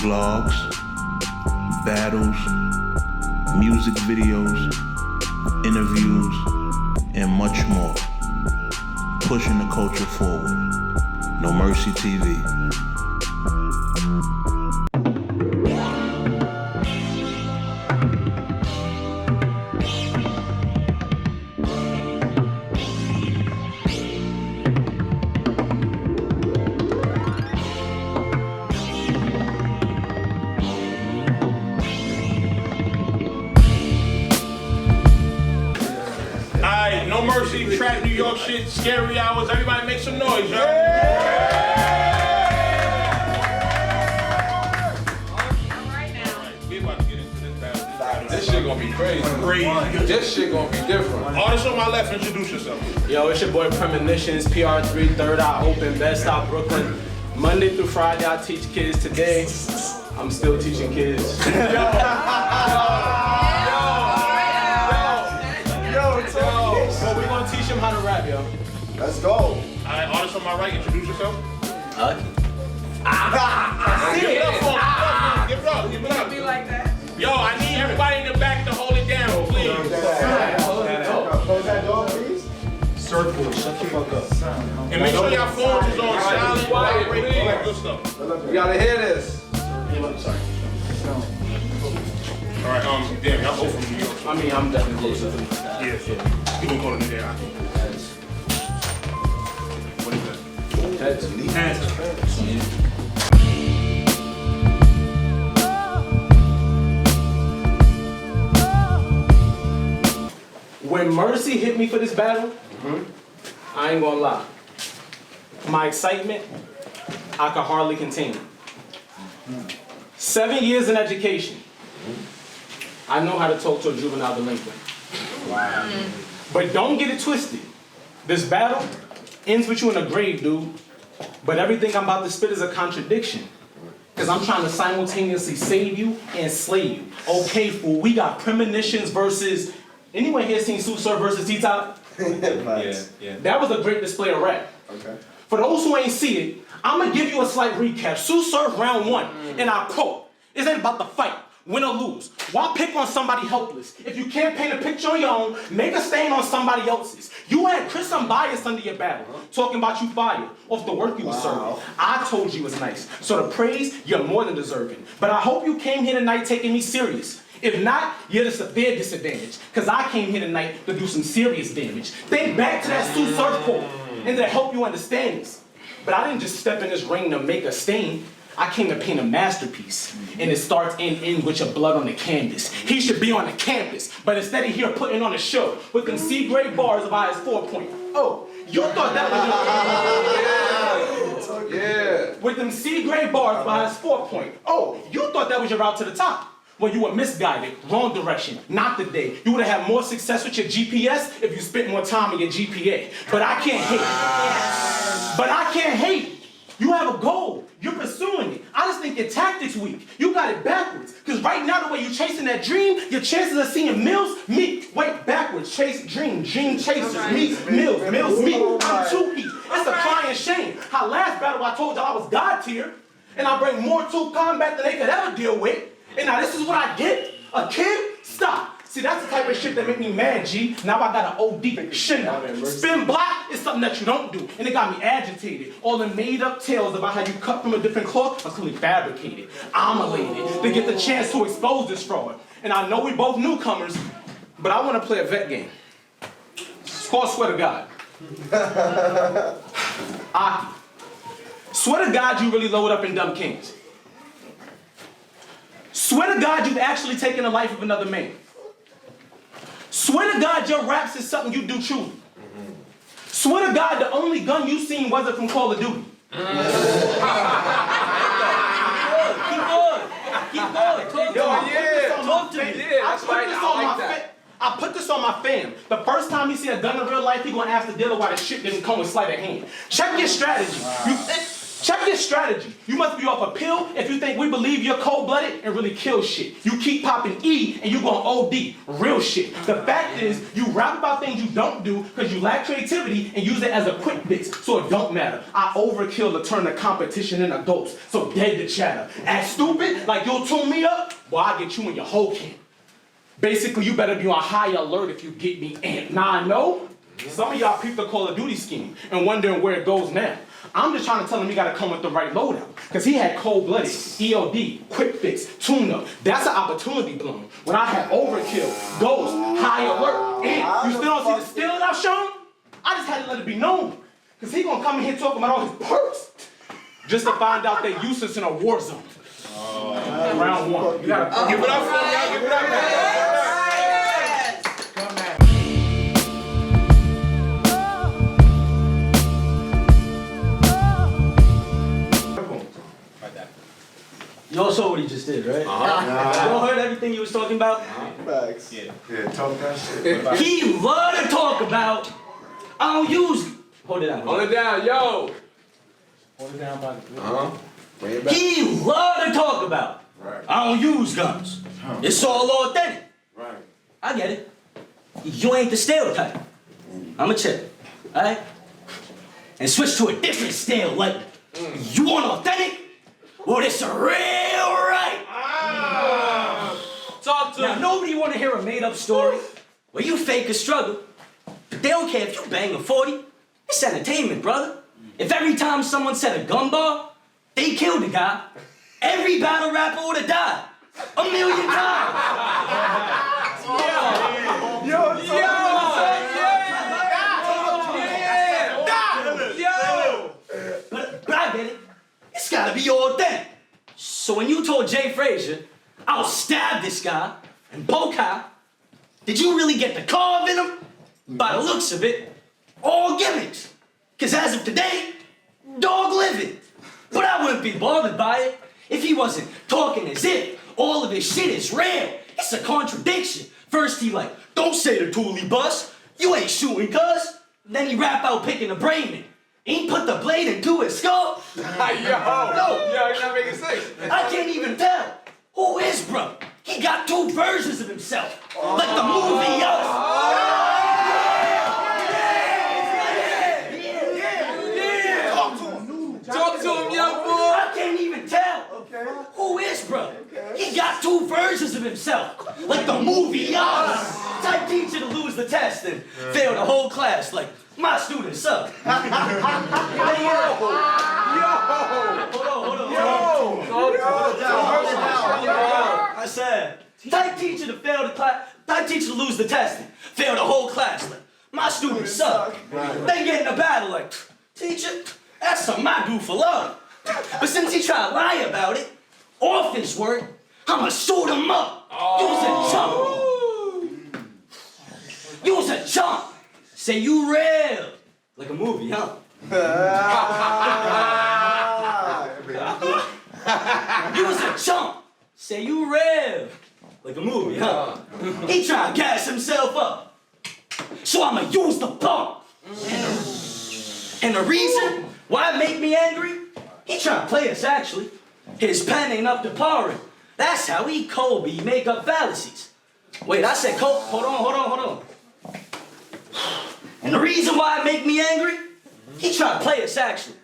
vlogs, battles, music videos, interviews, and much more. Pushing the culture forward. No Mercy TV. No Mercy, Trap New York shit, scary hours. Everybody make some noise, yo. We about to get into this battle. This shit gonna be crazy. This shit gonna be different. Artist on my left, introduce yourself. Yo, it's your boy Pr3minitions, Pr3, Third Eye Open, Best Stop Brooklyn. Monday through Friday, I teach kids. Today, I'm still teaching kids. So we gonna teach them how to rap, yo. Let's go. Alright, artist on my right, introduce yourself. Give it up for him. Give it up. Give it up. Be like that. Yo, I need everybody in the back to hold it down, please. Close that door, please. Circle, shut the fuck up. And make sure y'all phones is on silent, Quiet, vibrate, all that good stuff. We gotta hear this. Sorry. Alright, damn, y'all both from New York. I mean, I'm definitely closer. Yeah, so you gonna call it there. What is that? Heads. When Mercy hit me for this battle, I ain't gonna lie. My excitement, I could hardly contain it. 7 years in education. I know how to talk to a juvenile delinquent. Wow. But don't get it twisted. This battle ends with you in a grave, dude. But everything I'm about to spit is a contradiction. Because I'm trying to simultaneously save you and slay you. Okay, fool, we got Pr3minitions versus... Anyone here seen Sue Surf versus T-Top? Yeah. That was a great display of rap. Okay. For those who ain't see it, I'm gonna give you a slight recap. Sue Surf round 1, and I quote, "It ain't about the fight, win or lose. Why pick on somebody helpless? If you can't paint a picture on your own, make a stain on somebody else's. You had Chris Unbiased under your battle, talking about you fired off the work you was serving. I told you it was nice, so the praise, you're more than deserving. But I hope you came here tonight taking me serious. If not, you're at a severe disadvantage, because I came here tonight to do some serious damage. Think back to that Sue Surf quote, and to help you understand this. But I didn't just step in this ring to make a stain. I came to paint a masterpiece, and it starts and ends with your blood on the canvas. He should be on the campus, but instead of here putting on a show with them C-grade bars of IS 4.0. Oh, you thought that was your... Yeah. With them C-grade bars of IS 4.0. Oh, you thought that was your route to the top. Well, you were misguided, wrong direction, not the day. You would have had more success with your GPS if you spent more time on your GPA. But I can't hate. But I can't hate. You have a goal. You're pursuing it. I just think your tactics weak. You got it backwards. Because right now, the way you're chasing that dream, your chances of seeing Mills, me. Wait, backwards. Chase, dream chasers, me, Mills, me. I'm 2 P. It's a crying shame. How last battle I told y'all I was God tier, and I bring more to combat than they could ever deal with. And now this is what I get? A kid? Stop. See, that's the type of shit that make me mad, G. Now I got an OD shit out. Spin block is something that you don't do. And it got me agitated. All the made up tales about how you cut from a different cloth are clearly fabricated, omelated, to get the chance to expose this fraud. And I know we both newcomers, but I want to play a vet game. It's called Swear to God. Aki. Swear to God you really load up in Dumb Kings. Swear to God you've actually taken the life of another man. Swear to God your raps is something you do truly. Swear to God the only gun you seen wasn't from Call of Duty. Keep going. I put this on my fam. The first time he see a gun in real life, he gonna ask the dealer why the shit didn't come with sleight of hand. Check your strategy. Check your strategy. You must be off a pill if you think we believe you're cold-blooded and really kill shit. You keep popping E and you going OD. Real shit. The fact is, you rap about things you don't do because you lack creativity and use it as a quick fix, so it don't matter. I overkill to turn the competition into ghost, so dead to chatter. Act stupid, like you'll tune me up, well, I get you in your whole camp. Basically, you better be on high alert if you get me amped. Now I know some of y'all peep the Call of Duty scheme and wondering where it goes now. I'm just trying to tell him he gotta come with the right loadout. Cause he had cold-blooded, EOD, quick fix, tune-up. That's an opportunity blown. When I had overkill, ghost, high alert, and you still don't see the skill that I've shown? I just had to let it be known. Cause he gonna come in here talking about all his perks. Just to find out they're useless in a war zone. Round one. You gotta Give it up for me, y'all. Give it up, man. Y'all saw what he just did, right? Y'all heard everything he was talking about? Facts. Yeah, talk that shit. He love to talk about, I don't use, hold it down. Hold it down, yo. Hold it down by the Bring it back. He love to talk about, Right. I don't use guns. It's all authentic. Right. I get it. You ain't the stereotype. I'm a chip, alright? And switch to a different style, like, you want authentic? Well, this a real right. Talk to Now, him. nobody want to hear a made-up story where you fake a struggle, but they don't care if you bang a 40. It's entertainment, brother. If every time someone said a gun bar, they killed the guy, every battle rapper would have died 1,000,000 times. But I get it. It's gotta be authentic. So when you told Jay Frazier, I'll stab this guy and poke out, did you really get the carve in him? By the looks of it, all gimmicks. Cause as of today, dog living. But I wouldn't be bothered by it if he wasn't talking as if all of his shit is real. It's a contradiction. First he like, don't say the toolie bust, you ain't shooting cuz. Then he rap out picking a Pr3minitions. Ain't put the blade into his skull. Yo, No. you're not making sense. I can't even tell. Who is bro? He got two versions of himself. Like the movie Us. Talk to him, young boy. I can't even tell. Who is bro? He got two versions of himself. Like the movie Us. Type teacher to lose the test and fail the whole class. Like my students suck. Hold on. I said, type teacher to fail the class, type teacher to lose the test and fail the whole class. Like, my students suck. They get in a battle like, teacher, that's something I do for love. But since he tried to lie about it, off his word, I'ma shoot him up. Use a chump. Use a chump. Say you real. Like a movie, huh? Use a chump. Say you real. Like a movie, huh? He trying to gas himself up. So I'ma use the pump. And the reason why it make me angry, he trying to play us actually. His pen ain't up to par. That's how he Kobe make up fallacies. Wait, I said Kobe. Hold on. And the reason why it make me angry, he try to play us actually.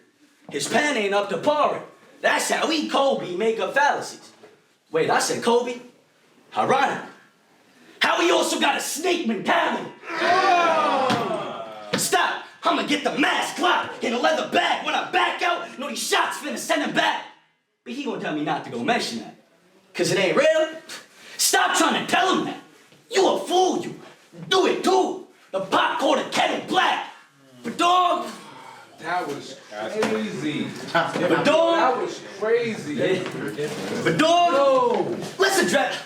His pen ain't up to par. That's how he Kobe make up fallacies. Wait, I said Kobe? Ironic. How he also got a snake mentality. Stop. I'ma get the mask clock in a leather bag. When I back out, know these shots finna send him back. But he gonna tell me not to go mention that. Cause it ain't real. Stop trying to tell him that. You a fool, you. Do it too. The pot called a kettle black. But dog. That was crazy. But dog. That was crazy. But dog. Let's address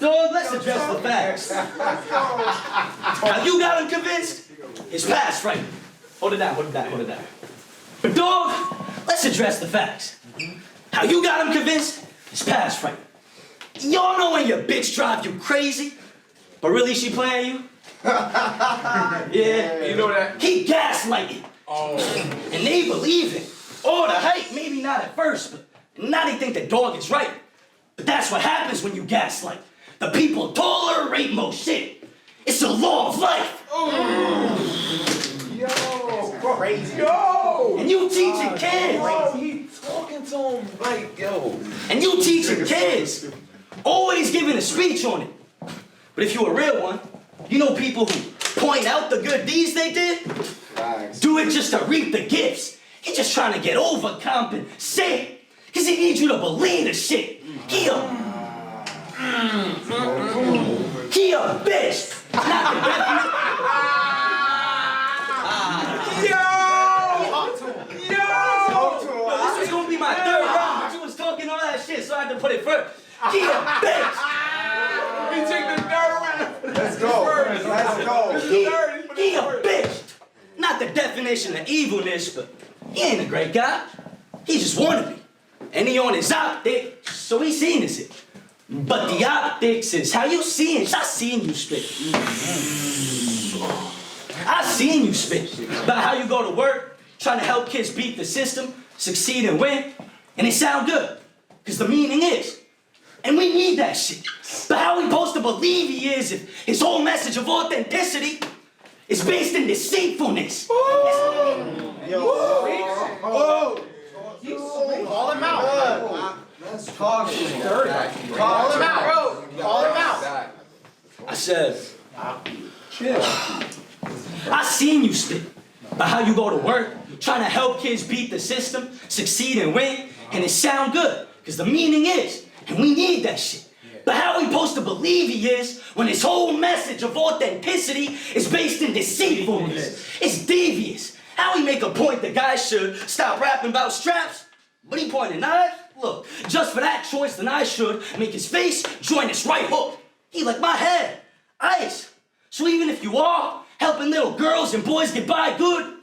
the facts. Now you got him convinced? His past, right? Hold it down. But dog, let's address the facts. How you got him convinced? His past, right? Y'all know when your bitch drive you crazy, but really she playing you? Yeah. You know that? He gaslighting. Oh. And they believe it. Or the height, maybe not at first, but now they think the dog is right. But that's what happens when you gaslight. The people taller rate more shit. It's a law of life. Yo, crazy. Yo. And you teaching kids. Yo, he talking to him like, yo. And you teaching kids. Always giving a speech on it. But if you're a real one, you know people who point out the good deeds they did? Do it just to reap the gifts. He's just trying to get overcompensated. Cause he needs you to believe the shit. He a bitch. Not the definite. This was gonna be my third round, but you was talking all that shit, so I had to put it first. He a bitch. We take the third round. Let's go. Let's go. He a bitch. Not the definition of evilness, but he ain't a great guy. He just wanted me. And he on his optics, so he seen his it. But the optics is how you seeing. I seen you spit. I seen you spit. About how you go to work, trying to help kids beat the system, succeed and win, and it sound good. Cause the meaning is. And we need that shit. But how we supposed to believe he is if his whole message of authenticity is based in deceitfulness? Call him out. Let's talk shit. Call him out, bro. Call him out. I said, I seen you spit about how you go to work, trying to help kids beat the system, succeed and win, and it sound good, because the meaning is, and we need that shit. But how we supposed to believe he is when his whole message of authenticity is based in deceitfulness? It's devious. How we make a point the guy should stop rapping about straps, but he pointing knives? Look, just for that choice, then I should make his face join his right hook. He like my head, ice. So even if you are helping little girls and boys get by good,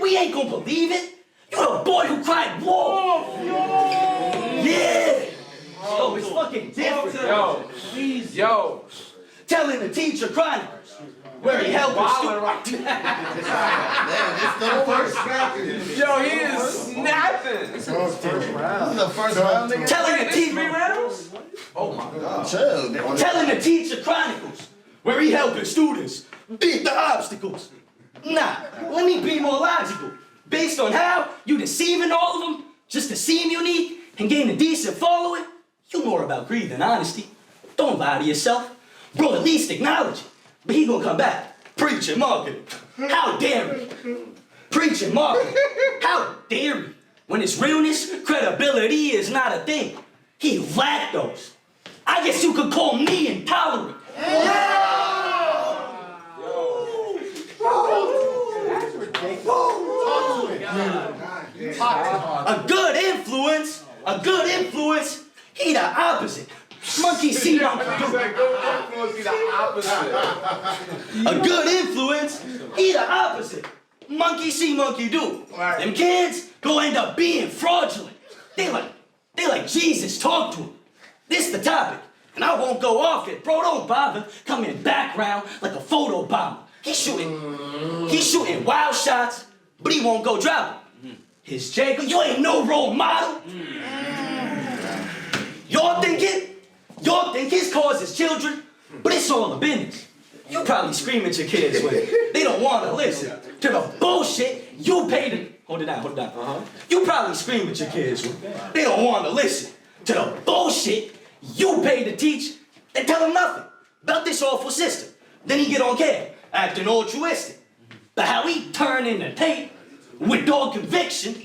we ain't gonna believe it. You're the boy who cried wolf. Yeah. Oh, it's fucking different. Yo. Telling the teacher chronicles where he helped his students. Yo, he is snapping. This is the first round, nigga. Telling the teacher. 3 rounds? Oh my God. Chill. Telling the teacher chronicles where he helping students beat the obstacles. Nah, let me be more logical. Based on how you deceiving all of them just to seem unique and gain a decent following, you more about greed than honesty. Don't lie to yourself. Bro, at least acknowledge it. But he gonna come back, preaching marketing. How dare he? Preaching marketing. How dare he? When his realness, credibility is not a thing. He lacked those. I guess you could call me intolerant. A good influence, he the opposite. Monkey see, monkey do. A good influence, he the opposite. Monkey see, monkey do. Them kids go end up being fraudulent. They like Jesus talk to him. This the topic, and I won't go off it. Bro, don't bother. Come in background like a photo bomber. He's shooting wild shots, but he won't go drop them. His Jacob, you ain't no role model. Y'all think his cause is children, but it's all a business. You probably scream at your kids when they don't want to listen to the bullshit you pay to. Hold it down. You probably scream at your kids when they don't want to listen to the bullshit you pay to teach. They tell them nothing about this awful system. Then he get on camera, acting altruistic. But how he turn in the tape with dog conviction,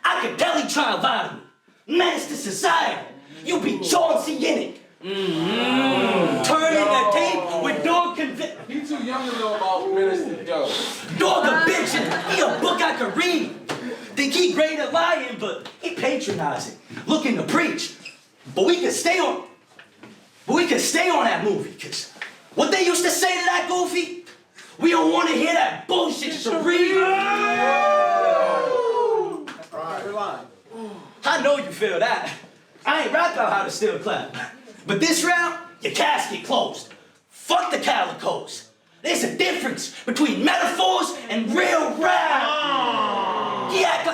I could tell he trying vitamin. Menace to society. You be Chauncey in it. Turning the tape with dog conviction. He too young to know about ministry, yo. Dog a bitch, he a book I could read. Think he great at lying, but he patronizing, looking to preach. But we could stay on that movie, cause what they used to say to that goofy, we don't want to hear that bullshit, Sharif. I know you feel that. I ain't rap about how to still clap. But this round, your casket closed. Fuck the calicos. There's a difference between metaphors and real rap. He act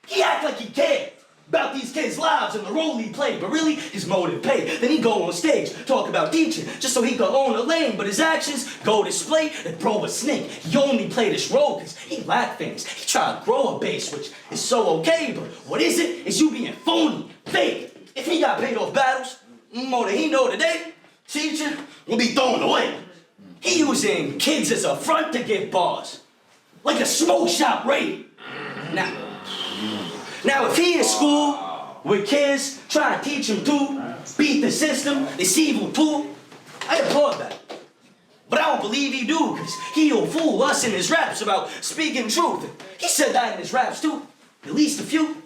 He act like he cared about these kids' lives and the role he played, but really, his motive paid. Then he go on stage, talk about teaching, just so he could own a lane, but his actions go display that bro a snake. He only played this role because he lacked things. He tried to grow a base, which is so okay, but what is it? Is you being phony, fake. If he got paid off battles, more than he know today, teaching will be thrown away. He using kids as a front to get bars, like a smoke shop raid. Now, if he in school with kids trying to teach him to beat the system, this evil tool, I applaud that. But I don't believe he do, because he'll fool us in his raps about speaking truth. He said that in his raps too, at least a few.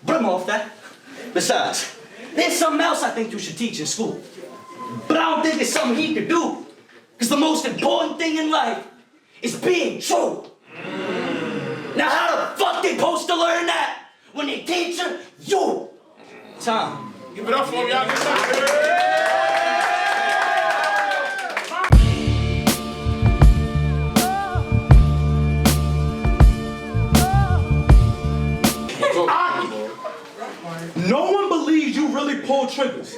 But I'm off that. Besides, there's something else I think you should teach in school. But I don't think it's something he could do, because the most important thing in life is being true. Now how the fuck they supposed to learn that? When they teaching you. Tom. Give it up for him, y'all. Give it up. No one believes you really pull triggers.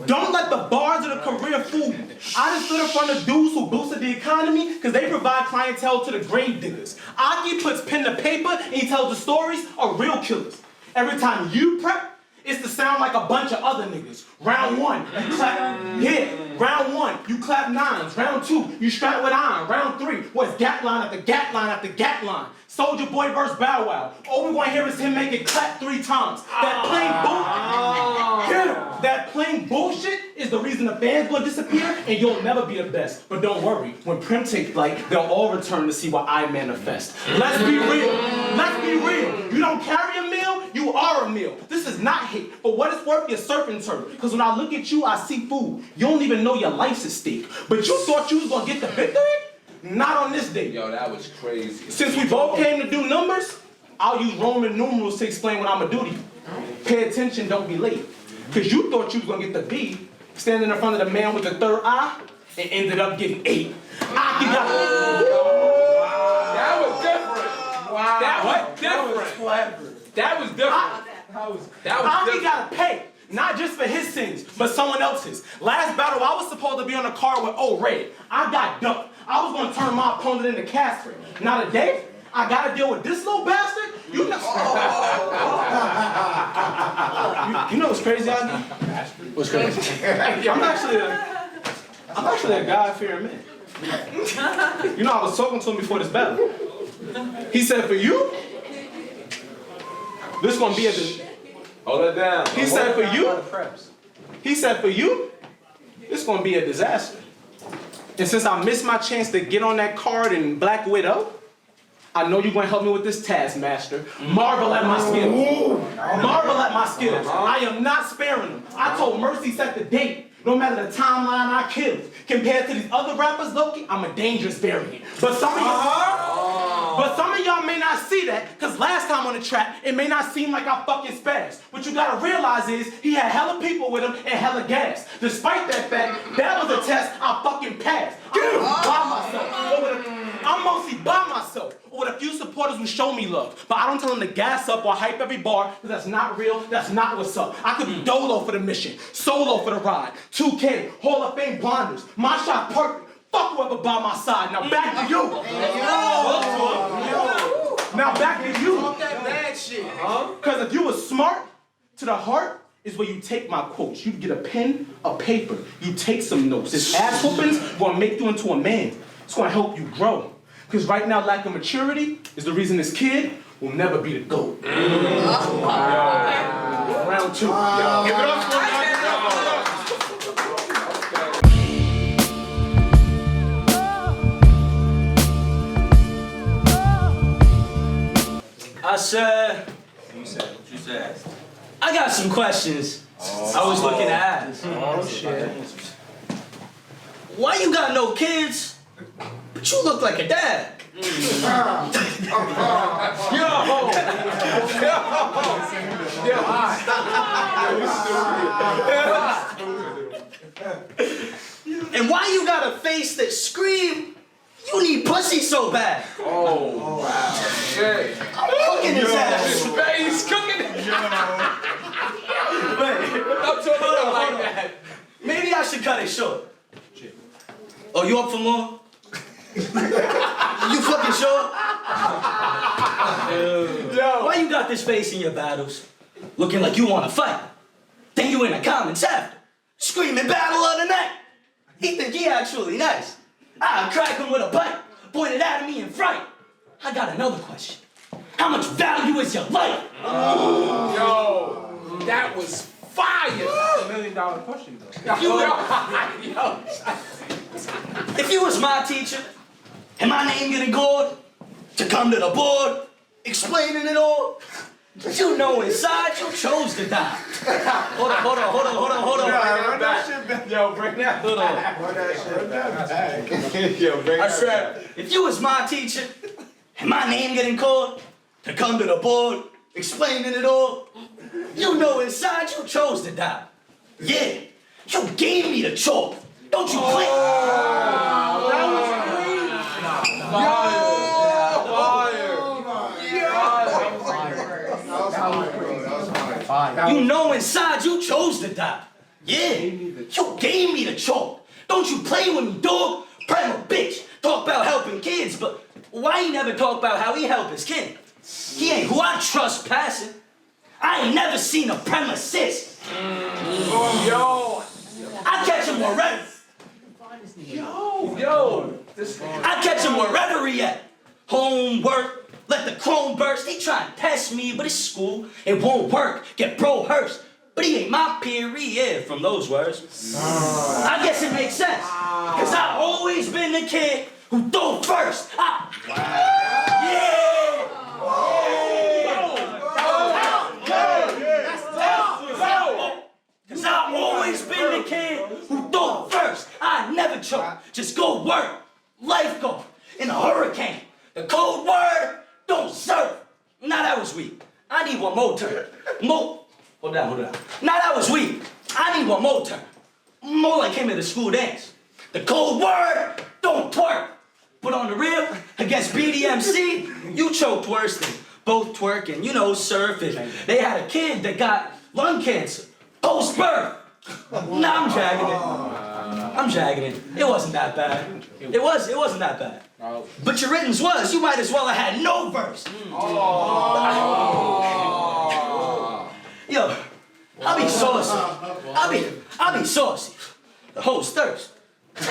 Don't let the bars of the career fool you. I just stood in front of dudes who boosted the economy because they provide clientele to the grave diggers. Aki puts pen to paper and he tells the stories of real killers. Every time you prep, it's to sound like a bunch of other niggas. Round 1, you clap here. Round 1, you clap 9s. Round 2, you strap with iron. Round 3, what's gat line after gat line after gat line. Soulja Boy versus Bow Wow. All we want to hear is him make it clap 3 times. That plain bullshit is the reason the band's gonna disappear and you'll never be the best. But don't worry, when Prim take flight, they'll all return to see what I manifest. Let's be real. Let's be real. You don't carry a meal, you are a meal. This is not hate. For what it's worth, you're surfing turtle. Because when I look at you, I see food. You don't even know your life's at stake. But you thought you was gonna get the victory? Not on this day. Yo, that was crazy. Since we both came to do numbers, I'll use Roman numerals to explain what I'm gonna do to you. Pay attention, don't be late. Because you thought you was gonna get the B, standing in front of the man with the third eye, and ended up getting 8. Aki got That was different. Wow. That was different. That was different. Aki gotta pay. Not just for his sins, but someone else's. Last battle, I was supposed to be on the card with O-Red. I got ducked. I was gonna turn my opponent into Casper. Now today, I gotta deal with this little bastard. You know, you know what's crazy, Aki? What's crazy? I'm actually a God-fearing man. You know, I was talking to him before this battle. He said, for you, this gonna be a... Hold it down. He said, for you, this gonna be a disaster. And since I missed my chance to get on that card in Black Widow, I know you're gonna help me with this task, Master. Marvel at my skills. Marvel at my skills. I am not sparing them. I told Mercy set the date. No matter the timeline I killed. Compared to these other rappers, Loki, I'm a dangerous variant. But some of y'all may not see that, because last time on the track, it may not seem like I fucking spazzed. What you gotta realize is, he had hella people with him and hella gas. Despite that fact, that was a test I fucking passed. I'm mostly by myself, or with a few supporters who show me love. But I don't tell them to gas up or hype every bar, because that's not real, that's not what's up. I could be dolo for the mission, solo for the ride, 2K, Hall of Fame blinders, my shot perfect. Fuck whoever by my side. Now back to you. Now back to you. Talk that bad shit. Because if you were smart, to the heart is where you take my quotes. You get a pen, a paper, you take some notes. This ass whooping's gonna make you into a man. It's gonna help you grow. Because right now, lack of maturity is the reason this kid will never be the GOAT. Round 2. Give it up for me. I said, What you said? I got some questions I was looking to ask. Oh shit. Why you got no kids, but you look like a dad? And why you got a face that scream You need pussy so bad. Oh, wow. Shit. I'm cooking his ass. He's cooking it. Wait, I'm talking about like that. maybe I should cut it short. Oh, you up for more? You fucking sure? Yo. Why you got this face in your battles? Looking like you wanna fight. Then you in the comments after, screaming battle of the night. He think he actually nice. I crack him with a pipe, pointed at me in fright. I got another question. How much value is your life? Yo. That was fire. That's $1 million question, though. If you was my teacher, and my name getting called to come to the board, explaining it all, you know inside you chose to die. Hold on. Run that shit back. Yo, bring that. Hold on. Run that shit back. Yo, bring I that said, if you was my teacher, and my name getting called to come to the board, explaining it all, you know inside you chose to die. Yeah, you gave me the chalk. Don't you play? That was crazy. You know inside you chose to die. Yeah, you gave me the chalk. Don't you play with me, dog. Prem a bitch. Talk about helping kids, but why he never talk about how he help his kid? He ain't who I trust passing. I ain't never seen a Prem assist. Yo. I catch him wherever. Yo. I catch him wherever he at. Homework, let the chrome burst. He try and test me, but it's school. It won't work. Get bro hearse. But he ain't my peer, yeah, from those words. I guess it makes sense. Cause I always been the kid who throw first. Yeah. Cause I always been the kid who throw first. I never choke, just go work. Life go in a hurricane. The cold word, don't surf. Now that was weak. I need one more turn. Hold on. Now that was weak. I need one more turn. More like him at the school dance. The cold word, don't twerk. But on the real, against BDMC, you choked worse than both twerking, surfing. They had a kid that got lung cancer, post-birth. Nah, I'm dragging it. It wasn't that bad. It wasn't that bad. But your writtens was, you might as well have had no verse. Yo, I'll be saucy. I'll be saucy. The host thirst. Yo,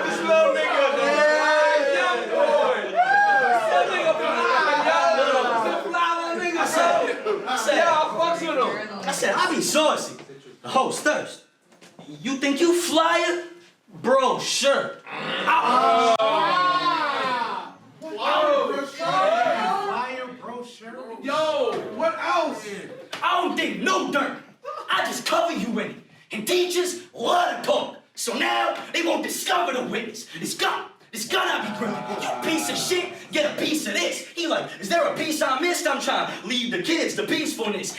this little nigga. I said, I'll be saucy. The host thirst. You think you flyer? Bro, sure. Yo, what else? I don't dig no dirt. I just cover you in it. And teachers love to talk. So now they won't discover the witness. It's gonna be criminal. You piece of shit, get a piece of this. He like, is there a piece I missed? I'm trying to lead the kids to peacefulness.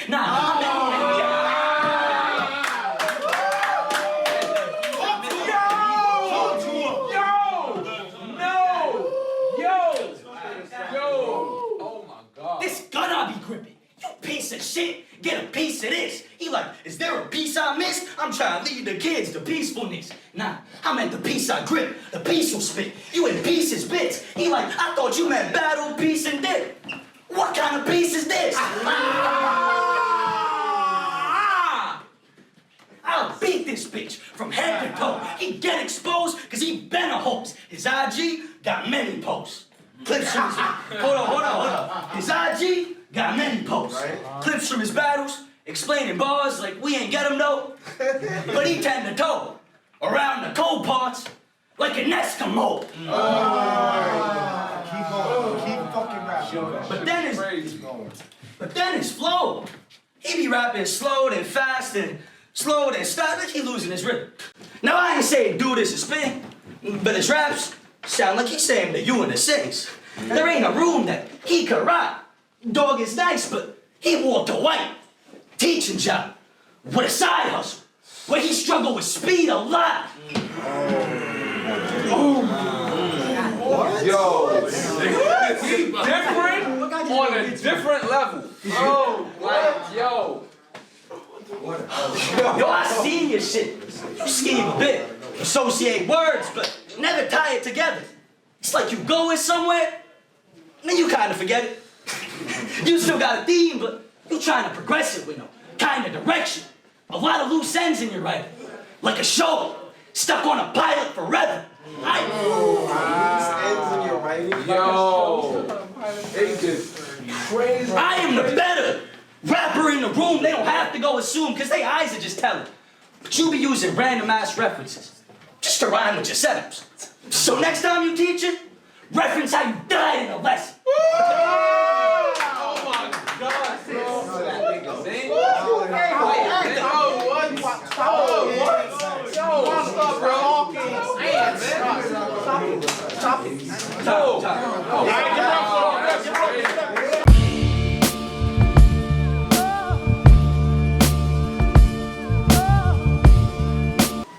This gun I be gripping. You piece of shit, get a piece of this. He like, is there a piece I missed? I'm trying to lead the kids to peacefulness. Nah, I meant the piece I grip, the piece you spit. You in pieces, bits. He like, I thought you meant battle, peace, and dip. What kind of piece is this? I'll beat this bitch from head to toe. He get exposed cause he been a hoax. His IG got many posts. Clips from his... Hold on. His IG got many posts. Right. Clips from his battles, explaining bars like we ain't get him though. But he tend to toe around the cold parts like an Eskimo. Keep fucking rapping. But then his flow. He be rapping slow then fast and slow then stop. Like he losing his rhythm. Now I ain't saying do this and spin, but his raps sound like he's saying that you in the sings. There ain't a room that he could rock. Dog is nice, but he wore the white. Teaching job with a side hustle, where he struggled with speed a lot. Yo, he different on a different level. Oh, like, yo. Yo, I seen your shit. You scheme a bit. Associate words, but never tie it together. It's like you going somewhere, and then you kind of forget it. You still got a theme, but you trying to progress it with no kind of direction. A lot of loose ends in your writing. Like a show, stuck on a pilot forever. Yo, they just crazy. I am the better rapper in the room. They don't have to go assume, because their eyes are just telling. But you be using random ass references just to rhyme with your setups. So next time you teach it, reference how you died in a lesson. Oh my God.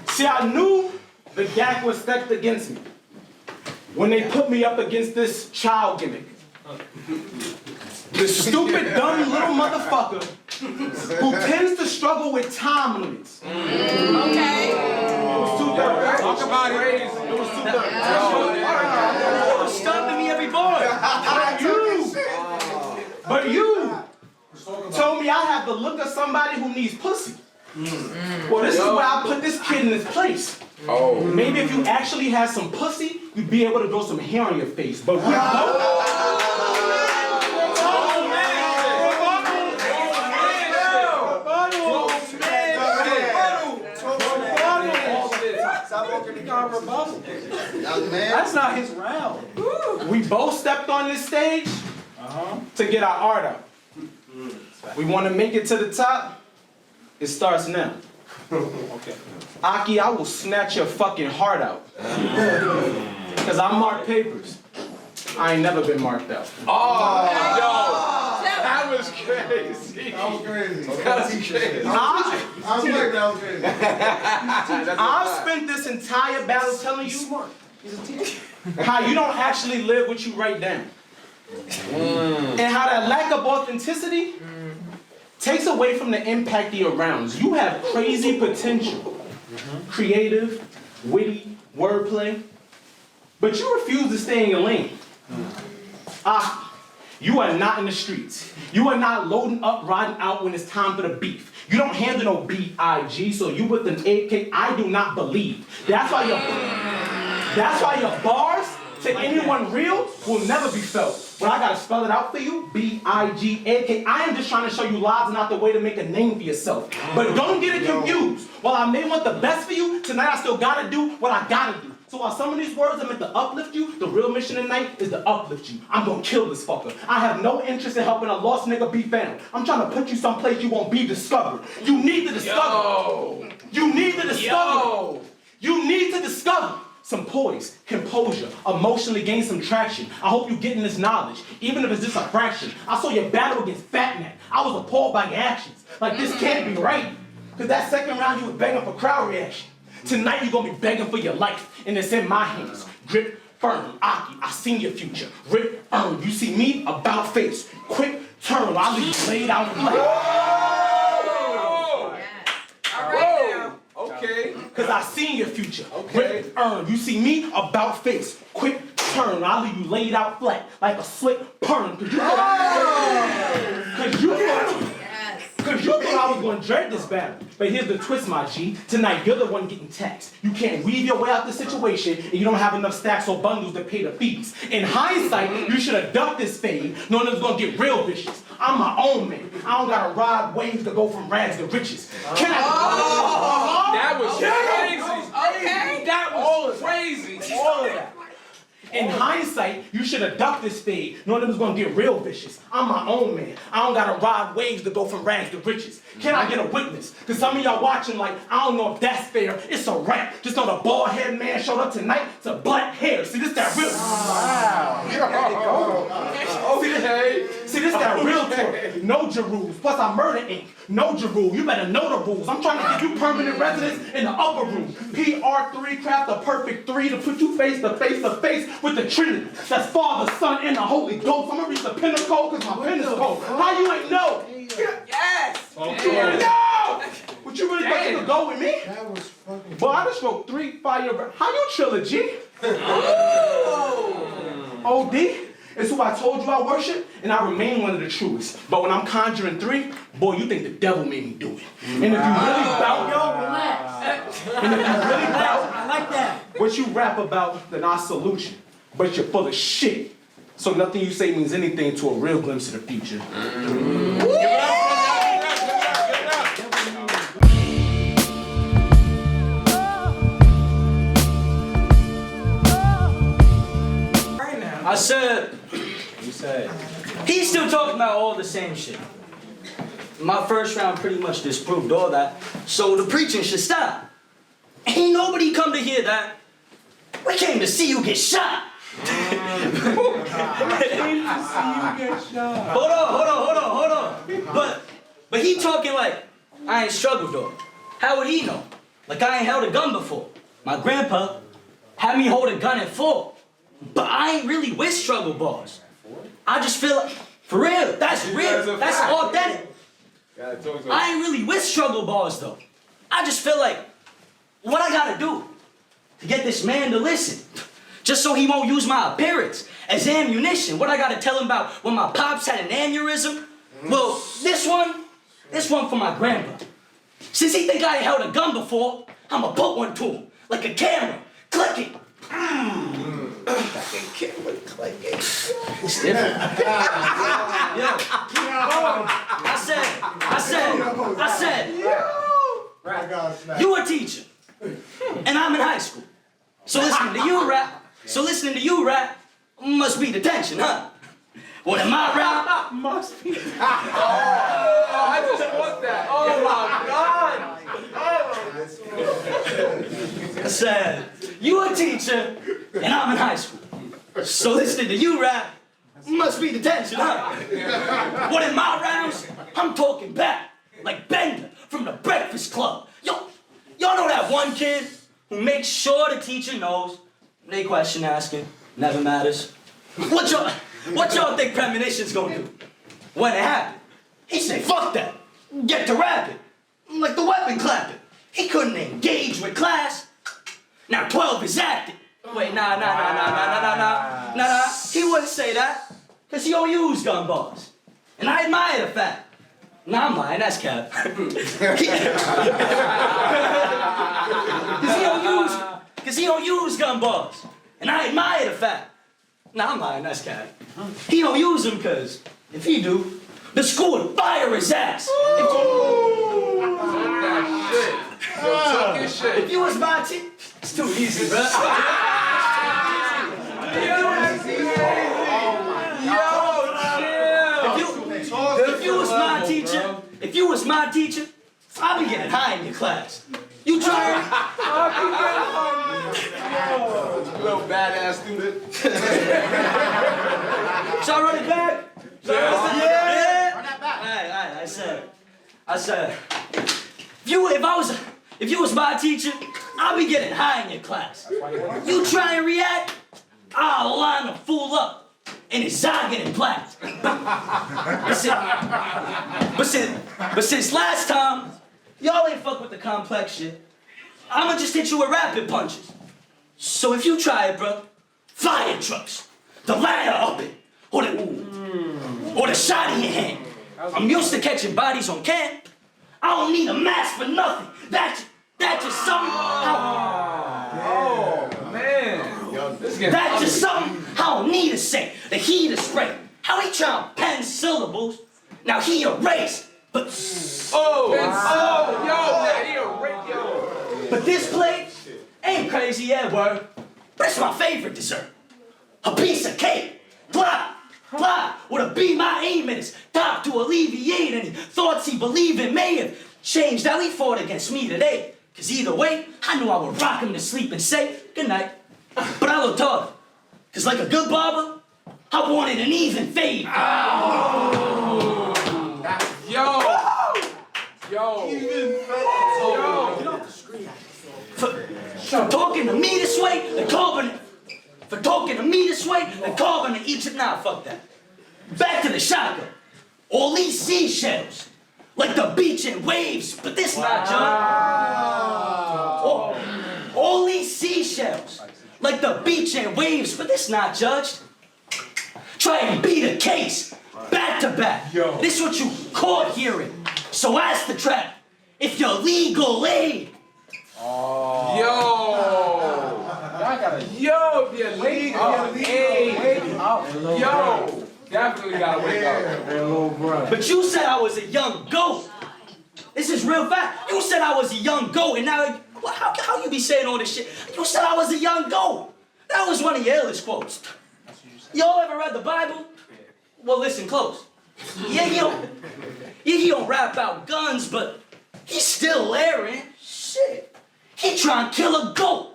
See, I knew the gag was stacked against me when they put me up against this child gimmick. The stupid, dumb little motherfucker who tends to struggle with time limits. Okay. It was 2:30. Talk about it. It was 2:30. You're stopping me every bar. But you told me I have the look of somebody who needs pussy. Well, this is where I put this kid in his place. Oh. Maybe if you actually had some pussy, you'd be able to grow some hair on your face. But we That's not his round. We both stepped on this stage to get our art out. We want to make it to the top. It starts now. Okay. Aki, I will snatch your fucking heart out. Because I mark papers. I ain't never been marked out. Oh, yo. That was crazy. That was crazy. That's crazy. I was like, that was crazy. I've spent this entire battle telling you how you don't actually live what you write down. And how that lack of authenticity takes away from the impact of your rounds. You have crazy potential. Creative, witty, wordplay. But you refuse to stay in your lane. You are not in the streets. You are not loading up, riding out when it's time for the beef. You don't handle no B.I.G., so you with an AK, I do not believe. That's why your bars to anyone real will never be felt. But I gotta spell it out for you, B-I-G-A-K. I am just trying to show you lies and not the way to make a name for yourself. But don't get it confused. While I may want the best for you, tonight I still gotta do what I gotta do. So while some of these words are meant to uplift you, the real mission tonight is to uplift you. I'm gonna kill this fucker. I have no interest in helping a lost nigga be found. I'm trying to put you someplace you won't be discovered. You need to discover. You need to discover. You need to discover some poise, composure, emotionally gain some traction. I hope you're getting this knowledge, even if it's just a fraction. I saw your battle against Fat Man. I was appalled by your actions. Like, this can't be right. Because that second round you was begging for crowd reaction. Tonight you're gonna be begging for your life, and it's in my hands. Grip firm, Aki, I seen your future. Rip, earn, you see me, about face. Quick turn, I'll leave you laid out flat. Okay. Cause I seen your future. Rip, earn, you see me, about face. Quick turn, I'll leave you laid out flat like a slick perm. Cause you thought I was gonna dread this battle. But here's the twist, my G. Tonight you're the one getting taxed. You can't weave your way out the situation, and you don't have enough stacks or bundles to pay the fees. In hindsight, you should have ducked this fade, knowing it was gonna get real vicious. I'm my own man. I don't gotta ride waves to go from rags to riches. Can I? That was crazy. Okay. That was crazy. All of that. In hindsight, you should have ducked this fade, knowing it was gonna get real vicious. I'm my own man. I don't gotta ride waves to go from rags to riches. Can I get a witness? Cause some of y'all watching like, I don't know if that's fair. It's a rap. Just know the bald head man showed up tonight to black hair. See, this that real. Wow. Okay. See, this that real talk. No rules. Plus, I murder Inc. No rule. You better know the rules. I'm trying to give you permanent residence in the upper room. Pr3 craft the perfect three to put you face to face with the Trinity. That's Father, Son, and the Holy Ghost. I'm gonna reach the pinnacle because my pen is cold. How you ain't know? Yes. Okay. No! Would you really think you could go with me? That was fucking. Boy, I just smoked 3 fire. How you chillin', G? OD is who I told you I worship, and I remain one of the truest. But when I'm conjuring 3, boy, you think the devil made me do it. And if you really bout, and if you really bout, I like that. what you rap about, then I salute you. But you're full of shit. So nothing you say means anything to a real glimpse of the future. I said, You said. he's still talking about all the same shit. My first round pretty much disproved all that, so the preaching should stop. Ain't nobody come to hear that. We came to see you get shot. Hold on. But he talking like I ain't struggled though. How would he know? Like I ain't held a gun before. My grandpa had me hold a gun at 4. But I ain't really with struggle bars. I just feel like, for real, that's real. That's authentic. I ain't really with struggle bars though. I just feel like, what I gotta do to get this man to listen? Just so he won't use my appearance as ammunition. What I gotta tell him about when my pops had an aneurysm? Well, this one for my grandpa. Since he think I ain't held a gun before, I'ma put one to him, like a camera. Click it. It's different. Yo, I said, you a teacher, and I'm in high school. So listening to you rap, must be detention, huh? What am I rap? Must be. I just want that. Oh my God. I said, you a teacher, and I'm in high school. So listening to you rap, must be detention, huh? What in my rounds? I'm talking back, like Bender from the Breakfast Club. Y'all know that one kid who makes sure the teacher knows they question asking never matters. What y'all think Premonitions gonna do when it happen? He say, fuck that, get to rapping, like the weapon clapping. He couldn't engage with class. Now 12 is acting. Wait, nah. He wouldn't say that, cause he don't use gun bars. And I admire the fact. Nah, I'm lying, that's cap. Cause he don't use gun bars. And I admire the fact. Nah, I'm lying, that's cap. He don't use them cause if he do, the school would fire his ass. If you was my teacher, it's too easy, bro. If you was my teacher, I'd be getting high in your class. You trying? Little badass student. Shall I run it back? Yeah. Run that back. Alright, I said, if you was my teacher, I'll be getting high in your class. You try and react, I'll line the fool up in his eye getting black. But since last time, y'all ain't fuck with the complex shit, I'ma just hit you with rapid punches. So if you try it, bro, fire trucks, the ladder up it, or the shot in your hand. I'm used to catching bodies on camp. I don't need a mask for nothing. That's just something. Oh man. That's just something I don't need to say. The heat is spray. How he trying to pen syllables? Now he erased. But But this plate ain't crazy, yeah, word. But it's my favorite dessert. A piece of cake. Blah. With a be my aim in his top to alleviate any thoughts he believed in may have changed how he fought against me today. Cause either way, I knew I would rock him to sleep and say goodnight. But I looked hard. Cause like a good barber, I wanted an even fade. For talking to me this way, the carbon. For talking to me this way, the carbon to each. Nah, fuck that. Back to the shotgun. All these seashells, like the beach and waves, but this not judged. All these seashells, like the beach and waves, but this not judged. Try and beat a case, back to back. This what you caught hearing. So ask the trap if you're legal aid. Definitely gotta wake up. But you said I was a young goat. This is real fact. You said I was a young goat, and now how you be saying all this shit? You said I was a young goat. That was one of your illest quotes. Y'all ever read the Bible? Well, listen close. Yeah, he don't rap about guns, but he's still Larry. Shit. He trying to kill a goat.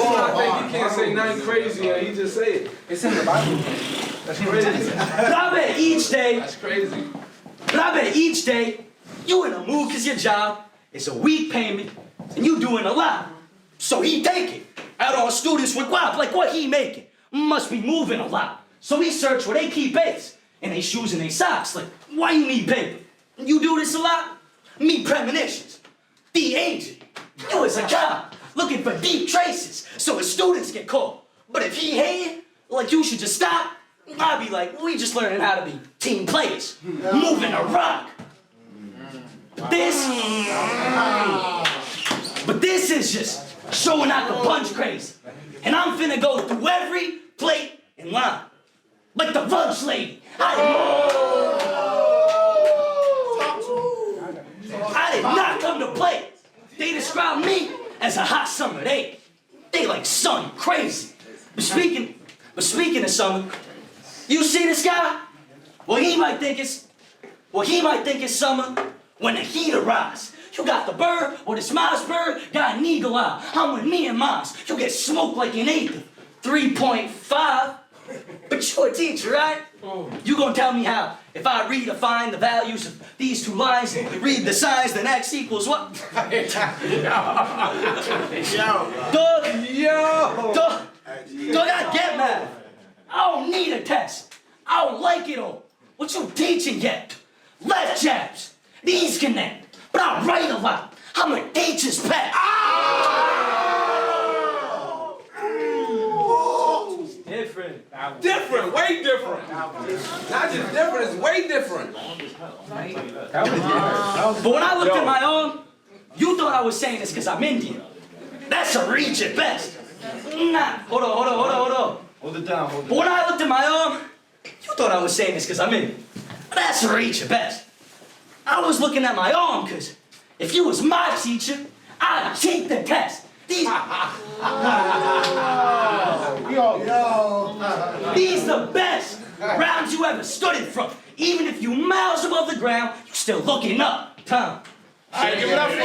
I think he can't say nothing crazy and he just say it. It's in the Bible. That's crazy. But I bet each day. That's crazy. But I bet each day you in a mood cause your job is a week payment and you doing a lot. So he take it. Out on students with guap, like what he making? Must be moving a lot. So he search where they keep base and they shoes and they socks. Like, why you need paper? You do this a lot? Me premonitions. The agent. You as a cop looking for deep traces so his students get caught. But if he hating, like you should just stop, I'd be like, we just learning how to be team players. Moving a rock. But this is just showing I can punch crazy. And I'm finna go through every plate and line. Like the lunch lady. I did not come to play. They describe me as a hot summer day. They like sun crazy. But speaking of summer, you see this guy? Well, he might think it's summer when the heat arrives. You got the bird, or this Mars bird got an eagle eye. I'm with me and Mars. You get smoked like an eighth. 3.5. But you're a teacher, right? You gonna tell me how, if I redefine the values of these two lines and read the signs, then X equals what? Dog, I get mad. I don't need a test. I don't like it all. What you teaching yet? Left jabs. These connect. But I write a lot. I'm a teacher's pet. Different, way different. Not just different, it's way different. But when I looked at my arm, you thought I was saying this because I'm Indian. That's a reach at best. Nah, hold on. Hold it down, hold it But when I looked at my arm, you thought I was saying this because I'm Indian. That's a reach at best. I was looking at my arm because if you was my teacher, I'd cheat the test. These the best rounds you ever stood in front. Even if you miles above the ground, you still looking up. Tom. All right, give it up for him.